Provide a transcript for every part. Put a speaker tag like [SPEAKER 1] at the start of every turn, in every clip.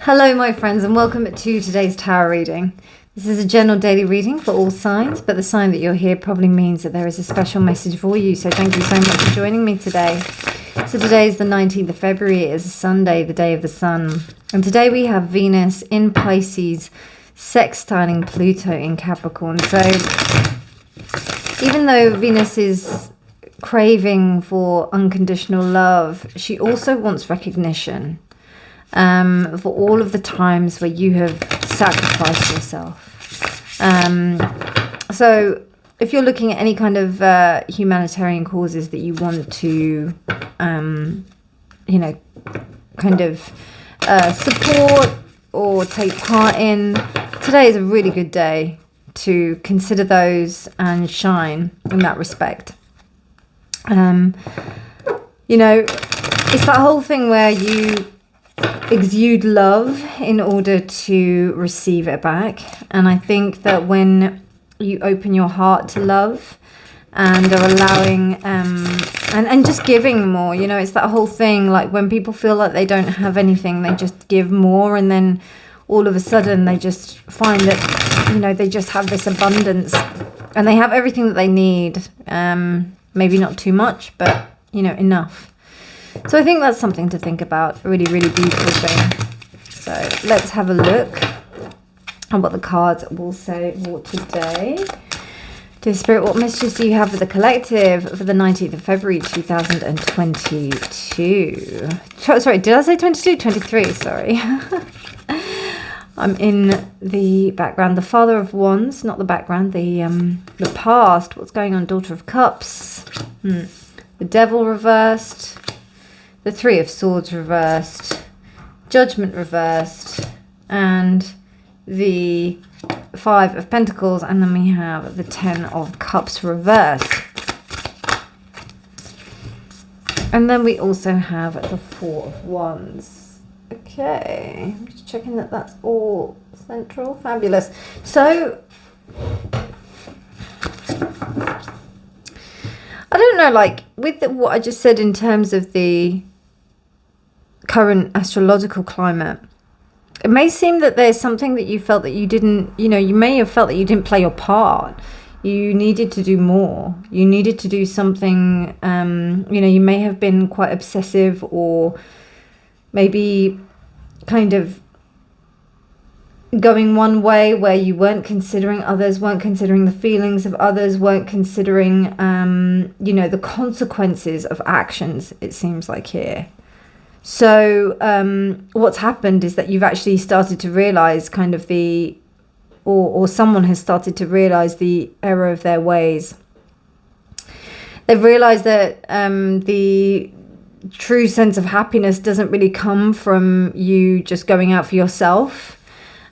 [SPEAKER 1] Hello, my friends, and welcome to today's tarot reading. This is a general daily reading for all signs, but the sign that you're here probably means that there is a special message for you. So thank you so much for joining me today. So today is the 19th of February. It is a Sunday, the day of the sun. And today we have Venus in Pisces, sextiling Pluto in Capricorn. So even though Venus is craving for unconditional love, she also wants recognition. For all of the times where you have sacrificed yourself. So if you're looking at any kind of humanitarian causes that you want to, support or take part in, today is a really good day to consider those and shine in that respect. It's that whole thing where you exude love in order to receive it back. And I think that when you open your heart to love and are allowing and just giving more, it's that whole thing, like when people feel like they don't have anything, they just give more, and then all of a sudden they just find that they just have this abundance and they have everything that they need. Maybe not too much, but enough. So I think that's something to think about. A really, really beautiful thing. So let's have a look at what the cards will say for today. Dear Spirit, what messages do you have for the collective for the 19th of February 2022? Sorry, did I say 22? 23, sorry. I'm in the background. The Father of Wands, not the background, the past. What's going on? Daughter of Cups. The Devil reversed. The Three of Swords reversed, Judgment reversed, and the Five of Pentacles, and then we have the Ten of Cups reversed. And then we also have the Four of Wands. Okay, I'm just checking that that's all central. Fabulous. So I don't know, like with what I just said in terms of the current astrological climate, it may seem that there's something that you felt that you didn't, you may have felt that you didn't play your part. You needed to do more. You needed to do something, you may have been quite obsessive, or maybe kind of going one way where you weren't considering others, weren't considering the feelings of others, weren't considering, the consequences of actions, it seems like here. So what's happened is that you've actually started to realize kind of or someone has started to realize the error of their ways. They've realized that the true sense of happiness doesn't really come from you just going out for yourself.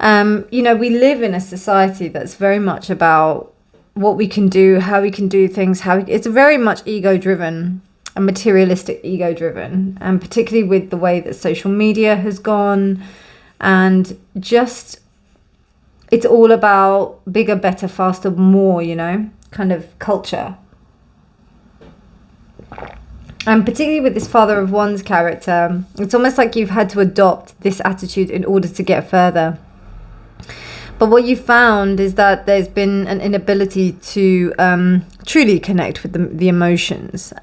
[SPEAKER 1] We live in a society that's very much about what we can do, how we can do things, it's very much ego-driven. And materialistic ego-driven, and particularly with the way that social media has gone, and just it's all about bigger, better, faster, more, kind of culture. And particularly with this Father of Wands character, it's almost like you've had to adopt this attitude in order to get further. But what you found is that there's been an inability to truly connect with the emotions.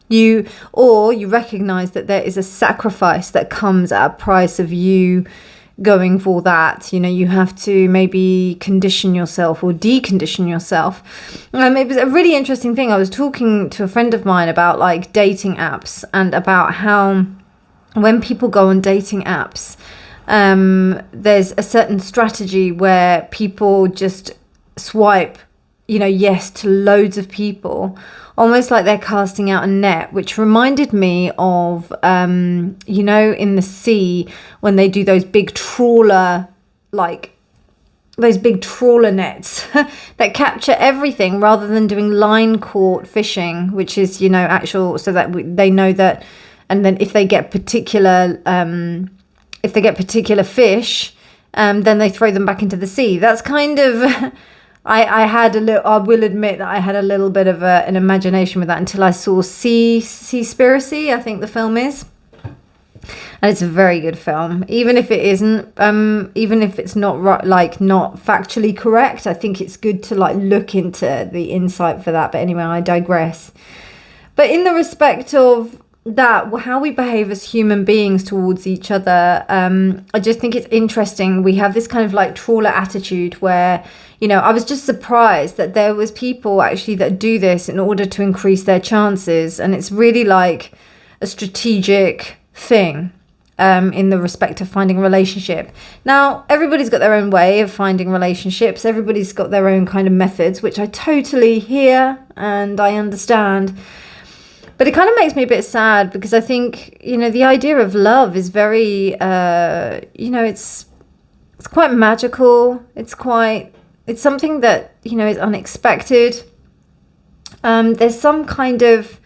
[SPEAKER 1] You recognize that there is a sacrifice that comes at a price of you going for that. You have to maybe condition yourself or decondition yourself. It was a really interesting thing. I was talking to a friend of mine about like dating apps, and about how when people go on dating apps, there's a certain strategy where people just swipe, yes to loads of people, almost like they're casting out a net, which reminded me of, in the sea when they do those big trawler, those big trawler nets that capture everything, rather than doing line caught fishing, which is, actual, so that they know that, and then if they get particular fish, then they throw them back into the sea. That's kind of I will admit that I had a little bit of an imagination with that until I saw Seaspiracy, I think the film is. And it's a very good film, even if it isn't, even if it's not right, like not factually correct. I think it's good to like look into the insight for that. But anyway, I digress. But in the respect of that, how we behave as human beings towards each other, I just think it's interesting. We have this kind of like trawler attitude where, you know, I was just surprised that there was people actually that do this in order to increase their chances, and it's really like a strategic thing in the respect of finding a relationship. Now, everybody's got their own way of finding relationships. Everybody's got their own kind of methods, which I totally hear and I understand. But it kind of makes me a bit sad because I think, you know, the idea of love is very, you know, it's quite magical. It's something that, you know, is unexpected. There's some kind of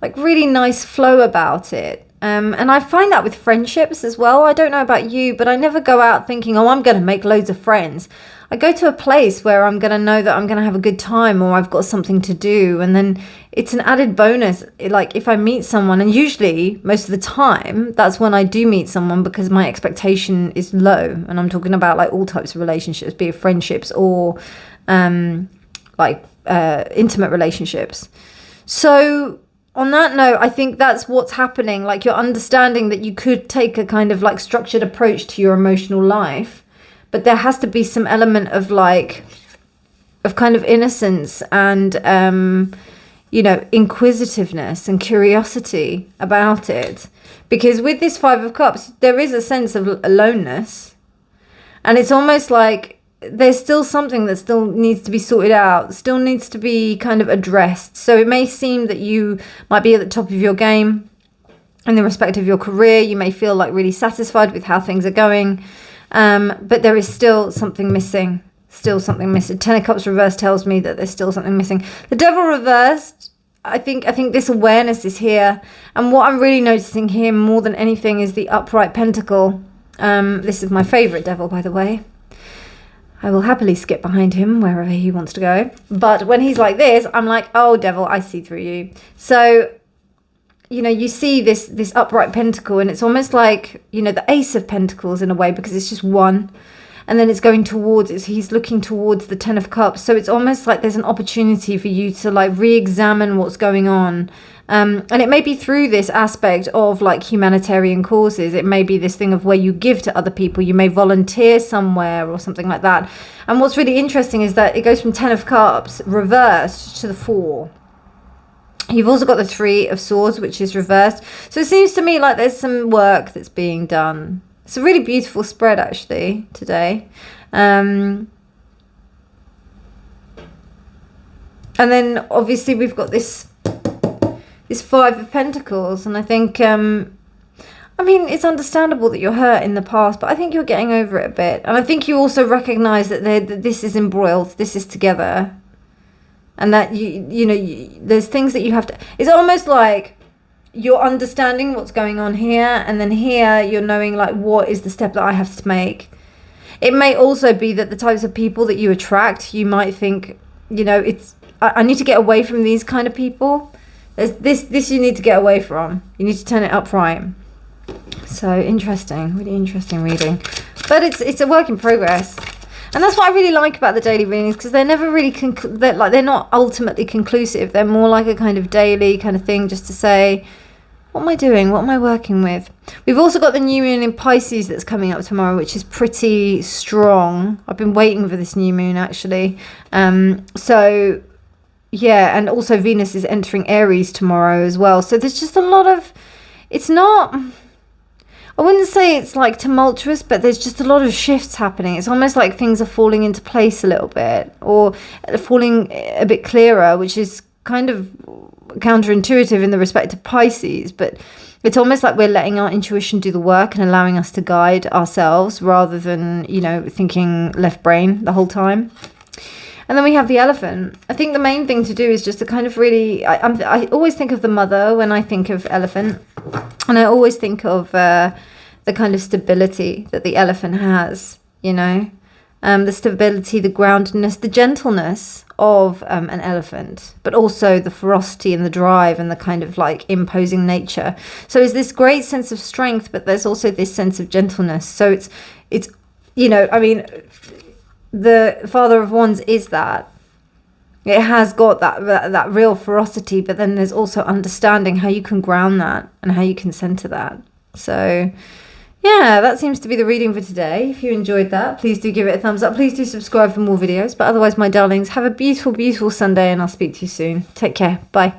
[SPEAKER 1] like really nice flow about it. And I find that with friendships as well. I don't know about you, but I never go out thinking, oh, I'm going to make loads of friends. I go to a place where I'm going to know that I'm going to have a good time, or I've got something to do. And then it's an added bonus. Like if I meet someone, and usually most of the time, that's when I do meet someone because my expectation is low. And I'm talking about like all types of relationships, be it friendships or intimate relationships. So on that note, I think that's what's happening. Like you're understanding that you could take a kind of like structured approach to your emotional life, but there has to be some element of like, of kind of innocence and, you know, inquisitiveness and curiosity about it. Because with this Five of Cups, there is a sense of aloneness. And it's almost like there's still something that still needs to be sorted out, still needs to be kind of addressed. So it may seem that you might be at the top of your game in the respect of your career. You may feel like really satisfied with how things are going, but there is still something missing. Still something missing. Ten of Cups reversed tells me that there's still something missing. The Devil reversed, I think this awareness is here. And what I'm really noticing here more than anything is the upright pentacle. This is my favourite devil, by the way. I will happily skip behind him wherever he wants to go. But when he's like this, I'm like, oh, devil, I see through you. So, you know, you see this upright pentacle, and it's almost like, you know, the Ace of Pentacles in a way, because it's just one. And then it's going towards, he's looking towards the Ten of Cups. So it's almost like there's an opportunity for you to like re-examine what's going on. And it may be through this aspect of like humanitarian causes. It may be this thing of where you give to other people. You may volunteer somewhere or something like that. And what's really interesting is that it goes from Ten of Cups reversed to the Four. You've also got the Three of Swords, which is reversed. So it seems to me like there's some work that's being done. It's a really beautiful spread actually today. And then obviously we've got this Five of Pentacles, and I think I mean, it's understandable that you're hurt in the past, but I think you're getting over it a bit. And I think you also recognize that this is embroiled, this is together, and that you know there's things that you have to, it's almost like you're understanding what's going on here, and then here you're knowing like what is the step that I have to make. It may also be that the types of people that you attract, you might think, you know, I need to get away from these kind of people. There's this you need to get away from. You need to turn it upright. So interesting, really interesting reading. But it's a work in progress. And that's what I really like about the daily readings, because they're never really they're not ultimately conclusive. They're more like a kind of daily kind of thing, just to say, what am I doing? What am I working with? We've also got the new moon in Pisces that's coming up tomorrow, which is pretty strong. I've been waiting for this new moon actually. So yeah, and also Venus is entering Aries tomorrow as well. So there's just a lot of, it's not, I wouldn't say it's like tumultuous, but there's just a lot of shifts happening. It's almost like things are falling into place a little bit, or falling a bit clearer, which is kind of counterintuitive in the respect of Pisces, but it's almost like we're letting our intuition do the work and allowing us to guide ourselves rather than, you know, thinking left brain the whole time. And then we have the Elephant. I think the main thing to do is just to kind of really, I always think of the mother when I think of elephant. And I always think of the kind of stability that the elephant has, you know. the stability, the groundedness, the gentleness of an elephant, but also the ferocity and the drive and the kind of like imposing nature. So it's this great sense of strength, but there's also this sense of gentleness. So it's you know, I mean, the Father of Wands is that. It has got that real ferocity, but then there's also understanding how you can ground that and how you can center that. So yeah, that seems to be the reading for today. If you enjoyed that, please do give it a thumbs up. Please do subscribe for more videos. But otherwise, my darlings, have a beautiful, beautiful Sunday, and I'll speak to you soon. Take care. Bye.